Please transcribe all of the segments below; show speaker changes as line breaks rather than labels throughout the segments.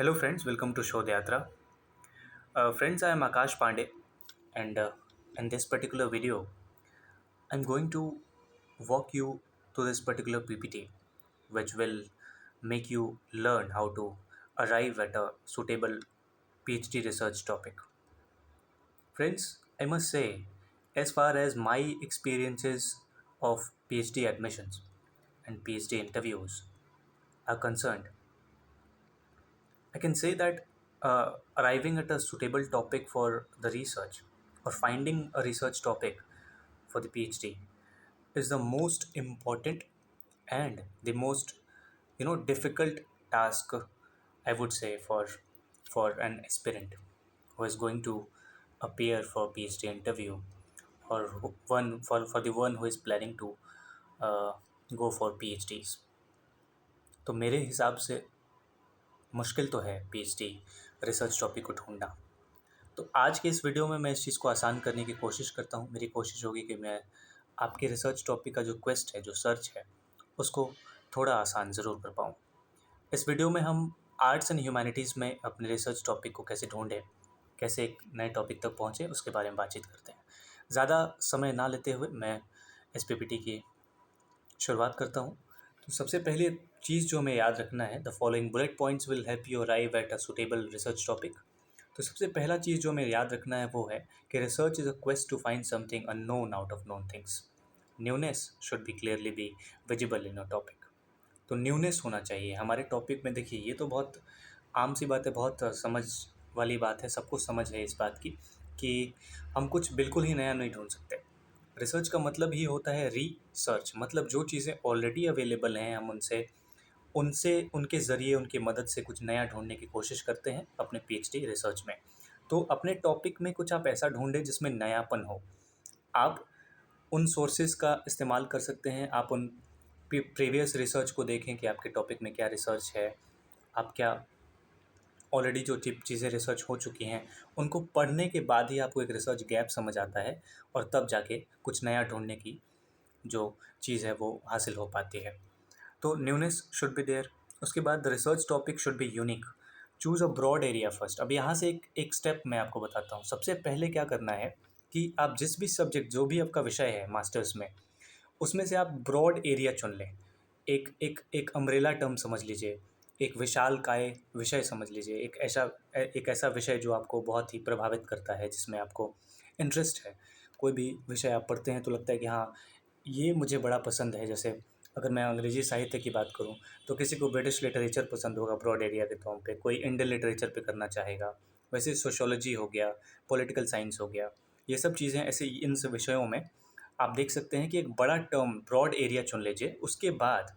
Hello, friends. Welcome to Shodh Yatra. Friends, I am Akash Pandey, and in this particular video, I'm going to walk you through this particular PPT, which will make you learn how to arrive at a suitable PhD research topic. Friends, I must say, as far as my experiences of PhD admissions and PhD interviews are concerned, I can say that arriving at a suitable topic for the research or finding a research topic for the PhD is the most important and the most difficult task, I would say, for an aspirant who is going to appear for PhD interview, or for the one who is planning to uh, go for PhDs. तो मेरे हिसाब से मुश्किल तो है PhD research topic को ढूंढना। तो आज के इस वीडियो में मैं इस चीज़ को आसान करने की कोशिश करता हूँ। मेरी कोशिश होगी कि मैं आपके रिसर्च टॉपिक का जो क्वेस्ट है, जो सर्च है, उसको थोड़ा आसान ज़रूर कर पाऊँ। इस वीडियो में हम आर्ट्स एंड ह्यूमैनिटीज़ में अपने रिसर्च टॉपिक को कैसे ढूंढें, कैसे एक नए टॉपिक तक पहुँचे, उसके बारे में बातचीत करते हैं। ज़्यादा समय ना लेते हुए मैं इस पीपीटी की शुरुआत करता हूँ। तो सबसे पहली चीज़ जो हमें याद रखना है, the following bullet points will help you arrive at a suitable research topic. तो सबसे पहला चीज़ जो हमें याद रखना है वो है कि research is a quest to find something unknown out of known things. Newness should be clearly be visible in a topic. तो न्यूनेस होना चाहिए हमारे टॉपिक में। देखिए, ये तो बहुत आम सी बात है, बहुत समझ वाली बात है, सबको समझ है इस बात की कि हम कुछ बिल्कुल ही नया नहीं ढूंढ सकते। रिसर्च का मतलब ही होता है रिसर्च, मतलब जो चीज़ें ऑलरेडी अवेलेबल हैं हम उनसे उनसे उनके ज़रिए, उनकी मदद से कुछ नया ढूंढने की कोशिश करते हैं अपने पीएचडी रिसर्च में। तो अपने टॉपिक में कुछ आप ऐसा ढूंढें जिसमें नयापन हो। आप उन सोर्सेज का इस्तेमाल कर सकते हैं, आप उन प्रीवियस रिसर्च को देखें कि आपके टॉपिक में क्या रिसर्च है, आप क्या ऑलरेडी जो चीज़ें रिसर्च हो चुकी हैं उनको पढ़ने के बाद ही आपको एक रिसर्च गैप समझ आता है, और तब जाके कुछ नया ढूंढने की जो चीज़ है वो हासिल हो पाती है। तो न्यूनेस शुड बी देयर। उसके बाद the research topic should be unique. Choose a broad area first. अब यहाँ से एक स्टेप मैं आपको बताता हूँ। सबसे पहले क्या करना है कि आप जिस भी सब्जेक्ट, जो भी आपका विषय है मास्टर्स में, उसमें से आप ब्रॉड एरिया चुन लें। एक अम्ब्रेला टर्म समझ लीजिए, एक विशालकाय विषय समझ लीजिए, एक ऐसा विषय जो आपको बहुत ही प्रभावित करता है, जिसमें आपको इंटरेस्ट है। कोई भी विषय आप पढ़ते हैं तो लगता है कि हाँ, ये मुझे बड़ा पसंद है। जैसे अगर मैं अंग्रेजी साहित्य की बात करूँ तो किसी को ब्रिटिश लिटरेचर पसंद होगा ब्रॉड एरिया के तौर पे, कोई इंडियन लिटरेचर पे करना चाहेगा। वैसे सोशियोलॉजी हो गया, पॉलिटिकल साइंस हो गया, ये सब चीज़ें ऐसे इन सब विषयों में आप देख सकते हैं कि एक बड़ा टर्म, ब्रॉड एरिया चुन लीजिए। उसके बाद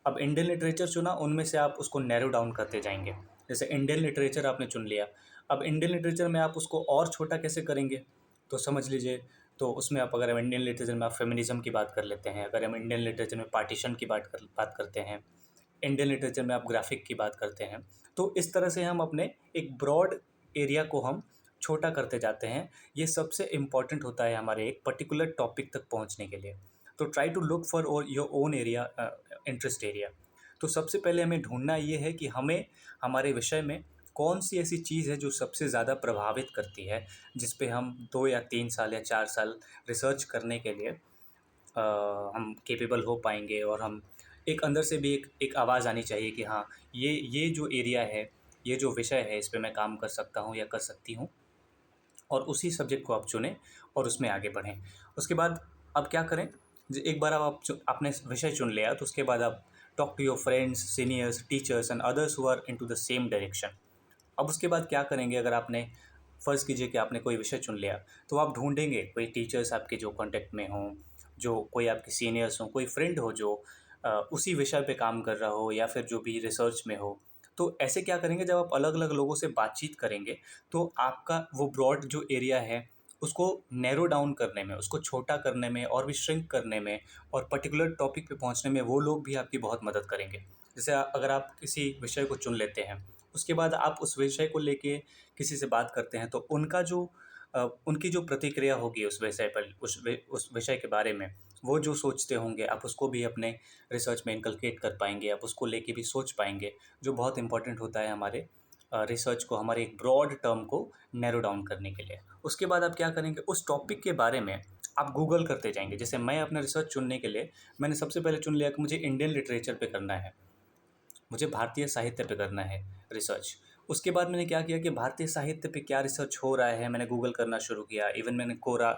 अब इंडियन लिटरेचर चुना, उनमें से आप उसको नैरो डाउन करते जाएंगे। जैसे इंडियन लिटरेचर आपने चुन लिया, अब इंडियन लिटरेचर में आप उसको और छोटा कैसे करेंगे, तो समझ लीजिए। तो उसमें आप, अगर हम इंडियन लिटरेचर में आप फेमिनिज्म की बात कर लेते हैं, अगर हम इंडियन लिटरेचर में पार्टीशन की बात करते हैं, इंडियन लिटरेचर में आप ग्राफिक की बात करते हैं, तो इस तरह से हम अपने एक ब्रॉड एरिया को हम छोटा करते जाते हैं। ये सबसे इम्पॉर्टेंट होता है हमारे एक पर्टिकुलर टॉपिक तक पहुंचने के लिए। तो try to look for your own area, interest area. तो सबसे पहले हमें ढूंढना ये है कि हमें हमारे विषय में कौन सी ऐसी चीज़ है जो सबसे ज़्यादा प्रभावित करती है, जिस पे हम 2 या 3 साल या 4 साल रिसर्च करने के लिए हम केपेबल हो पाएंगे, और हम एक अंदर से भी एक आवाज़ आनी चाहिए कि हाँ, ये जो एरिया है, ये जो विषय है, इस पे मैं काम कर सकता हूँ या कर सकती हूँ। और उसी सब्जेक्ट को आप चुनें और उसमें आगे बढ़ें। उसके बाद अब क्या करें, एक बार अब आपने विषय चुन लिया, तो उसके बाद आप talk to your friends, seniors, teachers and others who are into the same direction. अब उसके बाद क्या करेंगे, अगर आपने, फ़र्ज़ कीजिए कि आपने कोई विषय चुन लिया, तो आप ढूंढेंगे कोई टीचर्स आपके जो कांटेक्ट में हों, जो कोई आपके सीनियर्स हों, कोई फ्रेंड हो जो उसी विषय पे काम कर रहा हो, या फिर जो भी रिसर्च में हो। तो ऐसे क्या करेंगे, जब आप अलग अलग लोगों से बातचीत करेंगे, तो आपका वो ब्रॉड जो एरिया है उसको नैरो डाउन करने में, उसको छोटा करने में और भी श्रिंक करने में, और पर्टिकुलर टॉपिक पे पहुंचने में वो लोग भी आपकी बहुत मदद करेंगे। जैसे अगर आप किसी विषय को चुन लेते हैं, उसके बाद आप उस विषय को लेके किसी से बात करते हैं, तो उनकी जो प्रतिक्रिया होगी उस विषय पर, उस विषय के बारे में, वो जो सोचते होंगे, आप उसको भी अपने रिसर्च में इनकलकेट कर पाएंगे, आप उसको लेके भी सोच पाएंगे, जो बहुत इंपॉर्टेंट होता है हमारे रिसर्च को, हमारे एक ब्रॉड टर्म को नैरो डाउन करने के लिए। उसके बाद आप क्या करेंगे, उस टॉपिक के बारे में आप गूगल करते जाएंगे। जैसे मैं अपना रिसर्च चुनने के लिए मैंने सबसे पहले चुन लिया कि मुझे इंडियन लिटरेचर पे करना है, मुझे भारतीय साहित्य पे करना है रिसर्च। उसके बाद मैंने क्या किया कि भारतीय साहित्य पे क्या रिसर्च हो रहा है मैंने गूगल करना शुरू किया। इवन मैंने कोरा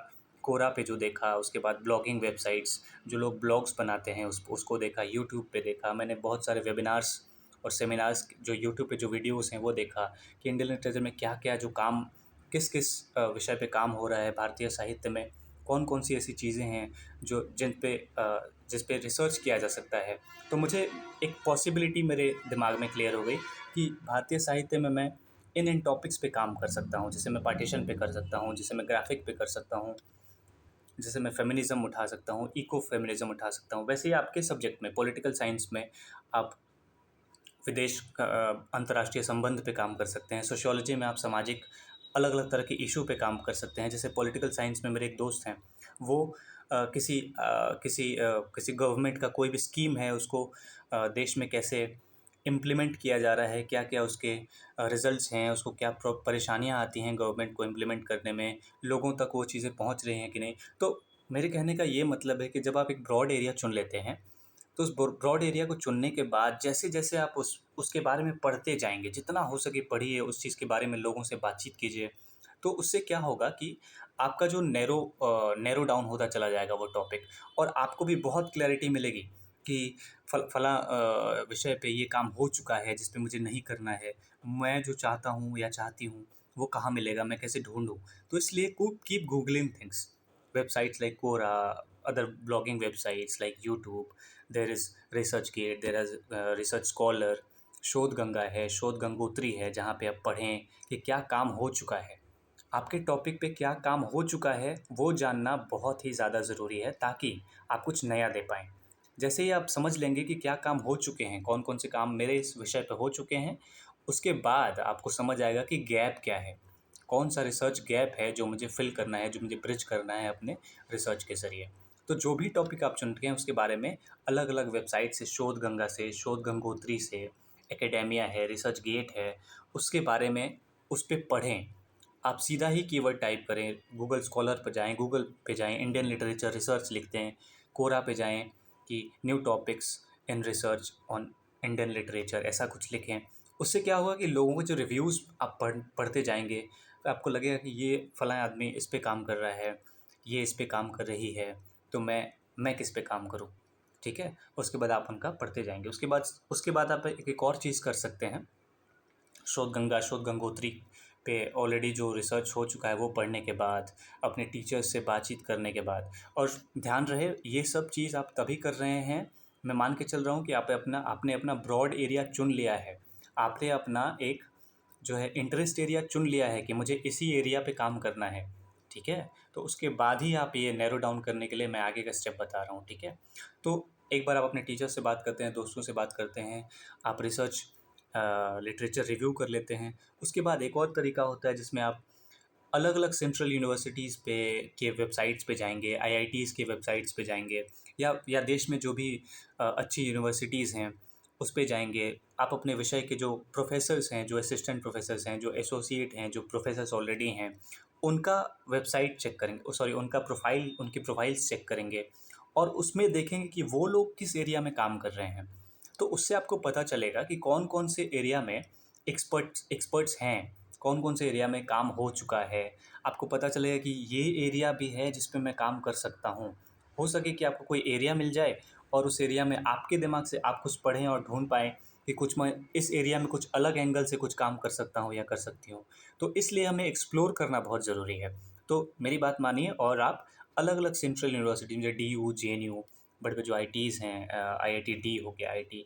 कोरा पे जो देखा, उसके बाद ब्लॉगिंग वेबसाइट्स जो लोग ब्लॉग्स बनाते हैं उसको देखा, यूट्यूब पे देखा मैंने, बहुत सारे वेबिनार्स और सेमिनार्स जो यूट्यूब पे जो वीडियोस हैं वो देखा कि इंडियन लिटरेचर में क्या क्या जो काम, किस किस विषय पे काम हो रहा है भारतीय साहित्य में, कौन कौन सी ऐसी चीज़ें हैं जो जिस पे रिसर्च किया जा सकता है। तो मुझे एक पॉसिबिलिटी मेरे दिमाग में क्लियर हो गई कि भारतीय साहित्य में मैं इन टॉपिक्स पे काम कर सकता हूँ। जैसे मैं पार्टीशन पे कर सकता हूँ, जैसे मैं ग्राफिक पे कर सकता हूँ, जैसे मैं फेमिनिज़्म उठा सकता हूँ, इको फेमिनिज़्म उठा सकता हूँ। वैसे ही आपके सब्जेक्ट में पॉलिटिकल साइंस में आप विदेश अंतर्राष्ट्रीय संबंध पे काम कर सकते हैं। सोशियोलॉजी में आप सामाजिक अलग अलग तरह के इशू पे काम कर सकते हैं। जैसे पॉलिटिकल साइंस में मेरे एक दोस्त हैं, वो किसी गवर्नमेंट का कोई भी स्कीम है उसको देश में कैसे इम्प्लीमेंट किया जा रहा है, क्या क्या उसके रिजल्ट्स हैं, उसको क्या परेशानियां आती हैं गवर्नमेंट को इम्प्लीमेंट करने में, लोगों तक वो चीज़ें पहुंच रही हैं कि नहीं। तो मेरे कहने का ये मतलब है कि जब आप एक ब्रॉड एरिया चुन लेते हैं तो उस ब्रॉड एरिया को चुनने के बाद जैसे जैसे आप उसके बारे में पढ़ते जाएंगे, जितना हो सके पढ़िए, उस चीज़ के बारे में लोगों से बातचीत कीजिए। तो उससे क्या होगा कि आपका जो नैरो डाउन होता चला जाएगा वो टॉपिक, और आपको भी बहुत क्लैरिटी मिलेगी कि फला विषय पे ये काम हो चुका है जिस पे मुझे नहीं करना है, मैं जो चाहता हूँ या चाहती हूँ वो कहाँ मिलेगा, मैं कैसे ढूंढूँ। तो इसलिए keep googling things, websites like Quora, other blogging websites like YouTube, there is ResearchGate, there is Research Scholar, शोध गंगा है, शोध गंगोत्री है, जहाँ पे आप पढ़ें कि क्या काम हो चुका है, आपके टॉपिक पे क्या काम हो चुका है वो जानना बहुत ही ज़्यादा ज़रूरी है, ताकि आप कुछ नया दे पाएँ। जैसे ही आप समझ लेंगे कि क्या काम हो चुके हैं, कौन कौन से काम मेरे इस विषय पे हो चुके हैं, उसके बाद आपको समझ आएगा कि गैप क्या है, कौन सा रिसर्च गैप है जो मुझे फिल करना है, जो मुझे ब्रिज करना है अपने रिसर्च के ज़रिए। तो जो भी टॉपिक आप चुनते हैं उसके बारे में अलग अलग वेबसाइट से, शोध गंगा से, शोध गंगोत्री से, एकेडेमिया है, रिसर्च गेट है, उसके बारे में उस पर पढ़ें। आप सीधा ही कीवर्ड टाइप करें, गूगल स्कॉलर पर जाएं, गूगल पे जाएं, इंडियन लिटरेचर रिसर्च लिखते हैं, कोरा पे जाएं कि new topics in research on Indian literature, ऐसा कुछ लिखें। उससे क्या होगा कि लोगों के जो रिव्यूज़ आप पढ़ते जाएंगे तो आपको लगेगा कि ये फ़लाँ आदमी इस पे काम कर रहा है, ये इस पे काम कर रही है, तो मैं किस पे काम करूँ। ठीक है, उसके बाद आप उनका पढ़ते जाएंगे। उसके बाद आप एक और चीज़ कर सकते हैं। शोध गंगा, शोध गंगोत्री पे ऑलरेडी जो रिसर्च हो चुका है वो पढ़ने के बाद, अपने टीचर्स से बातचीत करने के बाद, और ध्यान रहे ये सब चीज़ आप तभी कर रहे हैं, मैं मान के चल रहा हूँ कि आपने अपना ब्रॉड एरिया चुन लिया है, आपने अपना एक जो है इंटरेस्ट एरिया चुन लिया है कि मुझे इसी एरिया पे काम करना है। ठीक है, तो उसके बाद ही आप ये नैरो डाउन करने के लिए मैं आगे का स्टेप बता रहा हूँ। ठीक है, तो एक बार आप अपने टीचर से बात करते हैं, दोस्तों से बात करते हैं, आप रिसर्च लिटरेचर रिव्यू कर लेते हैं। उसके बाद एक और तरीका होता है जिसमें आप अलग अलग सेंट्रल यूनिवर्सिटीज़ पे के वेबसाइट्स पे जाएंगे, आईआईटीज़ के वेबसाइट्स पे जाएंगे, या देश में जो भी अच्छी यूनिवर्सिटीज़ हैं उस पे जाएंगे। आप अपने विषय के जो प्रोफेसर्स हैं, जो असिस्टेंट प्रोफेसर्स हैं, जो एसोसिएट हैं, जो प्रोफेसर्स ऑलरेडी हैं, उनका वेबसाइट चेक करेंगे, सॉरी उनका प्रोफाइल, उनकी प्रोफाइल्स चेक करेंगे, और उसमें देखेंगे कि वो लोग किस एरिया में काम कर रहे हैं। तो उससे आपको पता चलेगा कि कौन कौन से एरिया में एक्सपर्ट्स हैं, कौन कौन से एरिया में काम हो चुका है। आपको पता चलेगा कि ये एरिया भी है जिस पे मैं काम कर सकता हूँ। हो सके कि आपको कोई एरिया मिल जाए और उस एरिया में आपके दिमाग से आप कुछ पढ़ें और ढूंढ पाएँ कि कुछ मैं इस एरिया में कुछ अलग एंगल से कुछ काम कर सकता हूँ या कर सकती हूँ। तो इसलिए हमें एक्सप्लोर करना बहुत ज़रूरी है। तो मेरी बात मानिए और आप अलग अलग सेंट्रल यूनिवर्सिटी जैसे DU, JNU, बड़े बड़े जो IITs हैं, IIT हो गया, IIT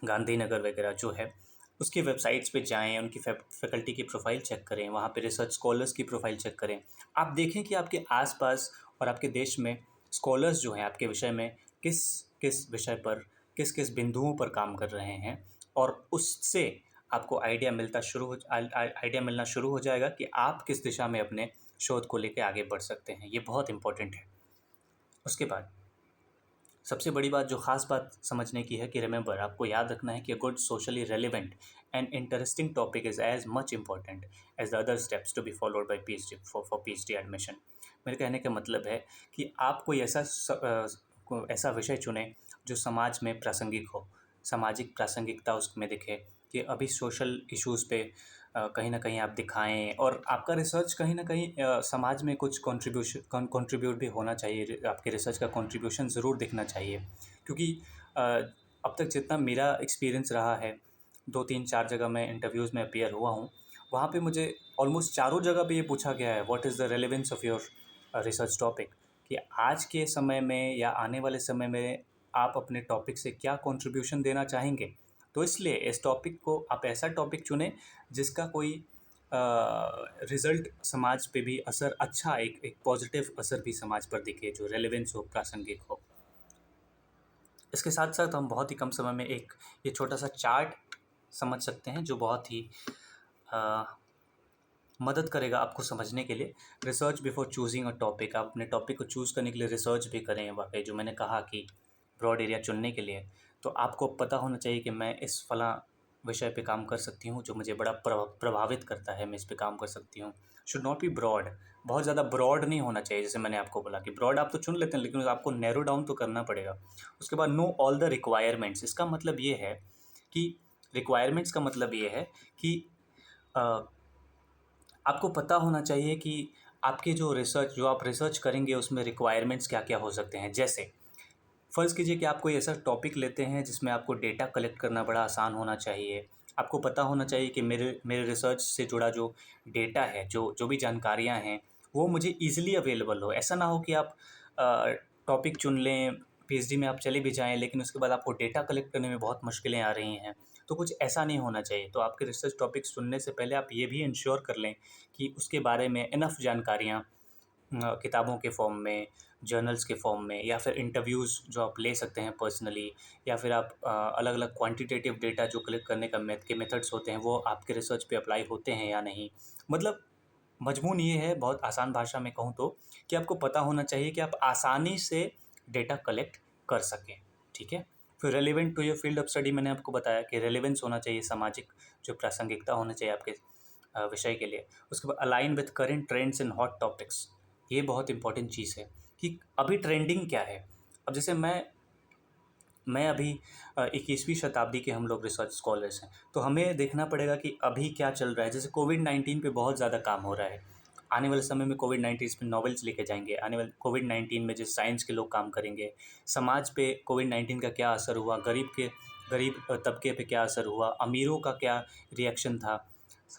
गांधीनगर वगैरह जो है, उसकी वेबसाइट्स पे जाएँ, उनकी फैकल्टी की प्रोफाइल चेक करें, वहाँ पे रिसर्च स्कॉलर्स की प्रोफाइल चेक करें। आप देखें कि आपके आसपास और आपके देश में स्कॉलर्स जो हैं आपके विषय में किस किस विषय पर, किस किस बिंदुओं पर काम कर रहे हैं, और उससे आपको आइडिया मिलना शुरू हो जाएगा कि आप किस दिशा में अपने शोध को लेके आगे बढ़ सकते हैं। ये बहुत इम्पोर्टेंट है। उसके बाद सबसे बड़ी बात जो ख़ास बात समझने की है कि रिमेंबर, आपको याद रखना है कि good socially relevant and interesting topic is as much important as the other steps to be followed by PhD for PhD admission. मेरे कहने का मतलब है कि आप कोई ऐसा विषय चुनें जो समाज में प्रासंगिक हो, सामाजिक प्रासंगिकता उसमें दिखे, कि अभी सोशल इश्यूज़ पे कहीं न कहीं आप दिखाएँ, और आपका रिसर्च कहीं न कहीं समाज में कुछ कंट्रीब्यूट भी होना चाहिए। आपके रिसर्च का कंट्रीब्यूशन ज़रूर दिखना चाहिए, क्योंकि अब तक जितना मेरा एक्सपीरियंस रहा है, 2-3-4 जगह मैं इंटरव्यूज़ में अपीयर हुआ हूँ, वहाँ पे मुझे ऑलमोस्ट चारों जगह पे ये पूछा गया है, what is the relevance of your research topic, कि आज के समय में या आने वाले समय में आप अपने टॉपिक से क्या कंट्रीब्यूशन देना चाहेंगे। तो इसलिए इस टॉपिक को आप ऐसा टॉपिक चुनें जिसका कोई रिज़ल्ट समाज पे भी असर अच्छा, एक पॉजिटिव असर भी समाज पर दिखे, जो रेलेवेंस हो, प्रासंगिक हो। इसके साथ साथ हम बहुत ही कम समय में एक ये छोटा सा चार्ट समझ सकते हैं, जो बहुत ही अ, मदद करेगा आपको समझने के लिए। Research before choosing a topic, आप अपने टॉपिक को चूज़ करने के लिए रिसर्च भी करें। वाकई जो मैंने कहा कि ब्रॉड एरिया चुनने के लिए, तो आपको पता होना चाहिए कि मैं इस फलां विषय पे काम कर सकती हूँ, जो मुझे बड़ा प्रभावित करता है, मैं इस पे काम कर सकती हूँ। शुड नॉट बी ब्रॉड, बहुत ज़्यादा ब्रॉड नहीं होना चाहिए। जैसे मैंने आपको बोला कि ब्रॉड आप तो चुन लेते हैं, लेकिन आपको नैरो डाउन तो करना पड़ेगा। उसके बाद नो ऑल द रिक्वायरमेंट्स, इसका मतलब ये है कि रिक्वायरमेंट्स का मतलब ये है कि अ, आपको पता होना चाहिए कि आपके जो आप रिसर्च करेंगे उसमें रिक्वायरमेंट्स क्या-क्या हो सकते हैं। जैसे फ़र्ज़ कीजिए कि आप कोई ऐसा टॉपिक लेते हैं जिसमें आपको डेटा कलेक्ट करना बड़ा आसान होना चाहिए। आपको पता होना चाहिए कि मेरे मेरे रिसर्च से जुड़ा जो डेटा है, जो जो भी जानकारियाँ हैं, वो मुझे ईज़िली अवेलेबल हो। ऐसा ना हो कि आप टॉपिक चुन लें, पीएचडी में आप चले भी जाएँ, लेकिन उसके बाद आपको डेटा कलेक्ट करने में बहुत मुश्किलें आ रही हैं। तो कुछ ऐसा नहीं होना चाहिए। तो आपके रिसर्च टॉपिक्स चुनने से पहले आप ये भी इंश्योर कर लें कि उसके बारे में इनफ़ जानकारियाँ किताबों के फ़ॉर्म में, जर्नल्स के फ़ॉर्म में, या फिर इंटरव्यूज़ जो आप ले सकते हैं पर्सनली, या फिर आप अलग-अलग क्वांटिटेटिव डेटा जो कलेक्ट करने का मेथड्स होते हैं, वो आपके रिसर्च पे अप्लाई होते हैं या नहीं। मतलब मजमून ये है, बहुत आसान भाषा में कहूँ तो, कि आपको पता होना चाहिए कि आप आसानी से डेटा कलेक्ट कर सकें, ठीक है? फिर relevant to your field of study, मैंने आपको बताया कि रेलेवेंस होना चाहिए, सामाजिक जो प्रासंगिकता होना चाहिए आपके विषय के लिए। उसके बाद align with current trends in hot topics, ये बहुत इंपॉर्टेंट चीज़ है कि अभी ट्रेंडिंग क्या है। अब जैसे मैं अभी 21वीं शताब्दी के हम लोग रिसर्च स्कॉलर्स हैं, तो हमें देखना पड़ेगा कि अभी क्या चल रहा है। जैसे कोविड-19 पे बहुत ज़्यादा काम हो रहा है। आने वाले समय में कोविड-19 पे नॉवेल्स लिखे जाएँगे। आने वाले कोविड-19 में जिस साइंस के लोग काम करेंगे, समाज पे कोविड-19 का क्या असर हुआ, गरीब तबके पे क्या असर हुआ, अमीरों का क्या रिएक्शन था,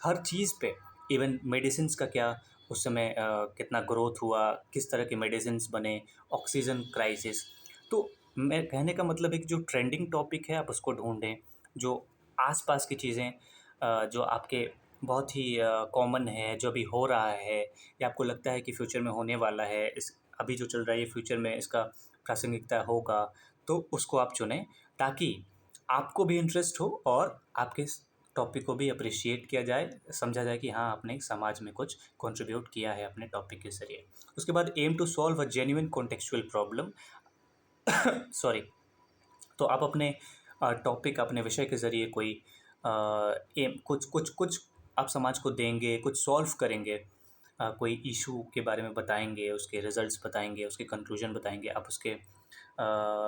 हर चीज़ पे, इवन मेडिसिन्स का क्या उस समय कितना ग्रोथ हुआ, किस तरह के मेडिसिन्स बने, ऑक्सीजन क्राइसिस। तो मैं कहने का मतलब है कि जो ट्रेंडिंग टॉपिक है आप उसको ढूँढें, जो आस-पास की चीज़ें जो आपके बहुत ही कॉमन है, जो अभी हो रहा है या आपको लगता है कि फ्यूचर में होने वाला है, इस अभी जो चल रहा है ये फ्यूचर में इसका प्रासंगिकता होगा, तो उसको आप चुनें, ताकि आपको भी इंटरेस्ट हो और आपके इस टॉपिक को भी एप्रिशिएट किया जाए, समझा जाए कि हाँ, आपने समाज में कुछ कंट्रीब्यूट किया है अपने टॉपिक के ज़रिए। उसके बाद aim to solve a genuine contextual problem. Sorry. तो आप अपने टॉपिक, अपने विषय के ज़रिए कोई एम कुछ आप समाज को देंगे, कुछ सॉल्व करेंगे, कोई इशू के बारे में बताएंगे, उसके रिजल्ट्स बताएंगे, उसके कंक्लूजन बताएंगे, आप उसके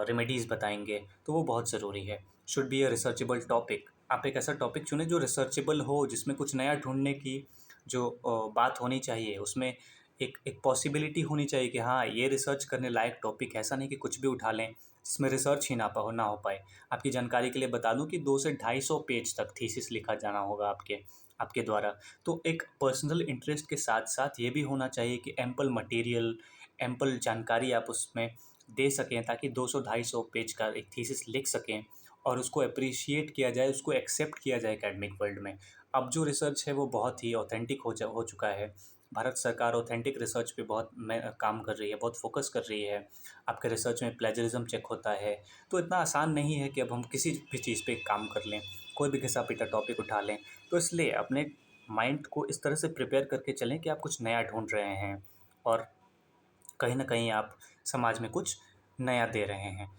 रेमेडीज़ बताएंगे, तो वो बहुत ज़रूरी है। Should be a researchable topic, आप एक ऐसा टॉपिक चुनें जो रिसर्चेबल हो, जिसमें कुछ नया ढूंढने की जो बात होनी चाहिए, उसमें एक एक पॉसिबिलिटी होनी चाहिए कि हाँ, ये रिसर्च करने लायक टॉपिक है। ऐसा नहीं कि कुछ भी उठा लें जिसमें रिसर्च ही ना हो पाए। आपकी जानकारी के लिए बता दूं कि 2 से 250 पेज तक थीसिस लिखा जाना होगा आपके आपके द्वारा। तो एक पर्सनल इंटरेस्ट के साथ साथ ये भी होना चाहिए कि एम्पल मटेरियल, एम्पल जानकारी आप उसमें दे सकें, ताकि 200-250 पेज का एक थीसिस लिख सकें और उसको एप्रिशिएट किया जाए, उसको एक्सेप्ट किया जाए एकेडमिक वर्ल्ड में। अब जो रिसर्च है वो बहुत ही ऑथेंटिक हो चुका है। भारत सरकार ऑथेंटिक रिसर्च पे बहुत काम कर रही है, बहुत फोकस कर रही है। आपके रिसर्च में प्लेजरिज्म चेक होता है। तो इतना आसान नहीं है कि अब हम किसी भी चीज़ पे काम कर लें, कोई भी घिसा-पिटा टॉपिक उठा लें। तो इसलिए अपने माइंड को इस तरह से प्रिपेयर करके चलें कि आप कुछ नया ढूँढ रहे हैं और कहीं न कहीं आप समाज में कुछ नया दे रहे हैं।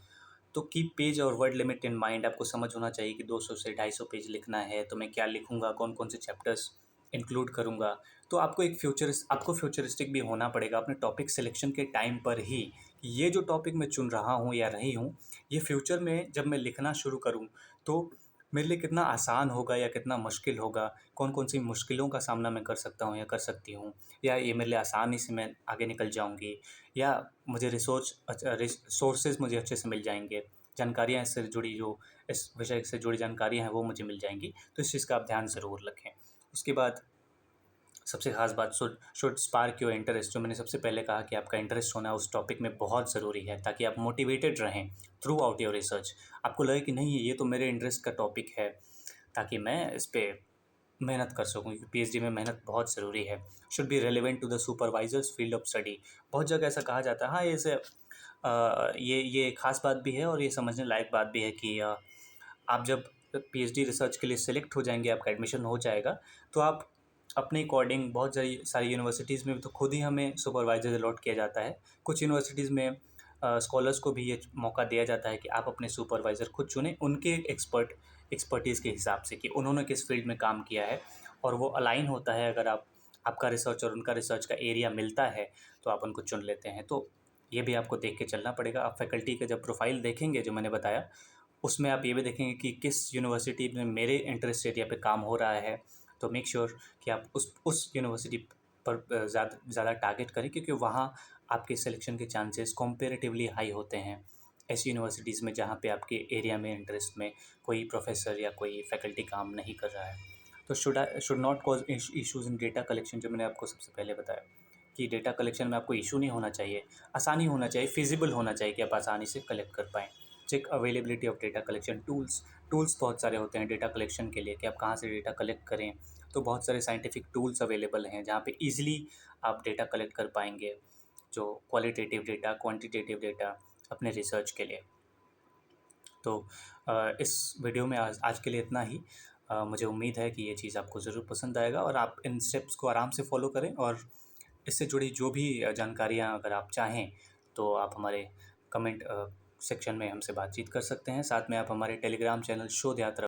तो कीप पेज और वर्ड लिमिट इन माइंड। आपको समझ होना चाहिए कि 200 से 250 पेज लिखना है, तो मैं क्या लिखूँगा, कौन कौन से चैप्टर्स इंक्लूड करूँगा। तो आपको फ्यूचरिस्टिक भी होना पड़ेगा अपने टॉपिक सिलेक्शन के टाइम पर ही, कि ये जो टॉपिक मैं चुन रहा हूँ या रही हूँ, ये फ्यूचर में जब मैं लिखना शुरू करूँ तो मेरे लिए कितना आसान होगा या कितना मुश्किल होगा, कौन कौन सी मुश्किलों का सामना मैं कर सकता हूँ या कर सकती हूँ, या ये मेरे लिए आसानी से मैं आगे निकल जाऊँगी, या मुझे सोर्सेज मुझे अच्छे से मिल जाएंगे, जानकारियाँ इससे जुड़ी, जो इस विषय से जुड़ी जानकारियाँ हैं वो मुझे मिल जाएंगी। तो इस चीज़ का आप ध्यान ज़रूर रखें। उसके बाद सबसे ख़ास बात, शुड स्पार्क योर इंटरेस्ट। जो मैंने सबसे पहले कहा कि आपका इंटरेस्ट होना उस टॉपिक में बहुत ज़रूरी है, ताकि आप मोटिवेटेड रहें थ्रू आउट योर रिसर्च। आपको लगे कि नहीं ये तो मेरे इंटरेस्ट का टॉपिक है, ताकि मैं इस पर मेहनत कर सकूँ, क्योंकि पीएचडी में मेहनत बहुत ज़रूरी है। Should be relevant to the supervisor's field of study. बहुत जगह ऐसा कहा जाता है, हाँ ये खास बात भी है और ये समझने लायक बात भी है कि आप जब पीएचडी रिसर्च के लिए सेलेक्ट हो जाएंगे, आपका एडमिशन हो जाएगा, तो आप अपने अकॉर्डिंग, बहुत सारी यूनिवर्सिटीज़ में तो खुद ही हमें सुपरवाइजर अलॉट किया जाता है। कुछ यूनिवर्सिटीज़ में स्कॉलर्स को भी ये मौका दिया जाता है कि आप अपने सुपरवाइज़र खुद चुनें, उनके एक्सपर्टीज़ के हिसाब से कि उन्होंने किस फील्ड में काम किया है, और वो अलाइन होता है। अगर आपका रिसर्च और उनका रिसर्च का एरिया मिलता है तो आप उनको चुन लेते हैं। तो ये भी आपको देख के चलना पड़ेगा। आप फैकल्टी का जब प्रोफाइल देखेंगे जो मैंने बताया, उसमें आप ये भी देखेंगे कि किस यूनिवर्सिटी में मेरे इंटरेस्ट एरिया पे काम हो रहा है। तो मेक श्योर कि आप उस यूनिवर्सिटी पर ज़्यादा टारगेट करें, क्योंकि वहाँ आपके सिलेक्शन के चांसेस कॉम्पेरेटिवली हाई होते हैं ऐसी यूनिवर्सिटीज़ में जहाँ पे आपके एरिया में इंटरेस्ट में कोई प्रोफेसर या कोई फैकल्टी काम नहीं कर रहा है। तो should not cause issues in data collection. जो मैंने आपको सबसे पहले बताया कि डेटा कलेक्शन में आपको इशू नहीं होना चाहिए, आसानी होना चाहिए, फिजिबल होना चाहिए कि आप आसानी से कलेक्ट कर पाएँ। Check availability of data collection tools बहुत सारे होते हैं डेटा कलेक्शन के लिए, कि आप कहाँ से डेटा कलेक्ट करें। तो बहुत सारे साइंटिफिक टूल्स अवेलेबल हैं जहाँ पे ईज़िली आप डेटा कलेक्ट कर पाएंगे, जो क्वालिटेटिव डेटा, क्वांटिटेटिव डेटा अपने रिसर्च के लिए। तो इस वीडियो में आज के लिए इतना ही। मुझे उम्मीद है कि ये चीज़ आपको ज़रूर पसंद आएगा और आप इन स्टेप्स को आराम से फॉलो करें, और इससे जुड़ी जो भी जानकारियाँ अगर आप चाहें तो आप हमारे कमेंट सेक्शन में हमसे बातचीत कर सकते हैं। साथ में आप हमारे टेलीग्राम चैनल शोध यात्रा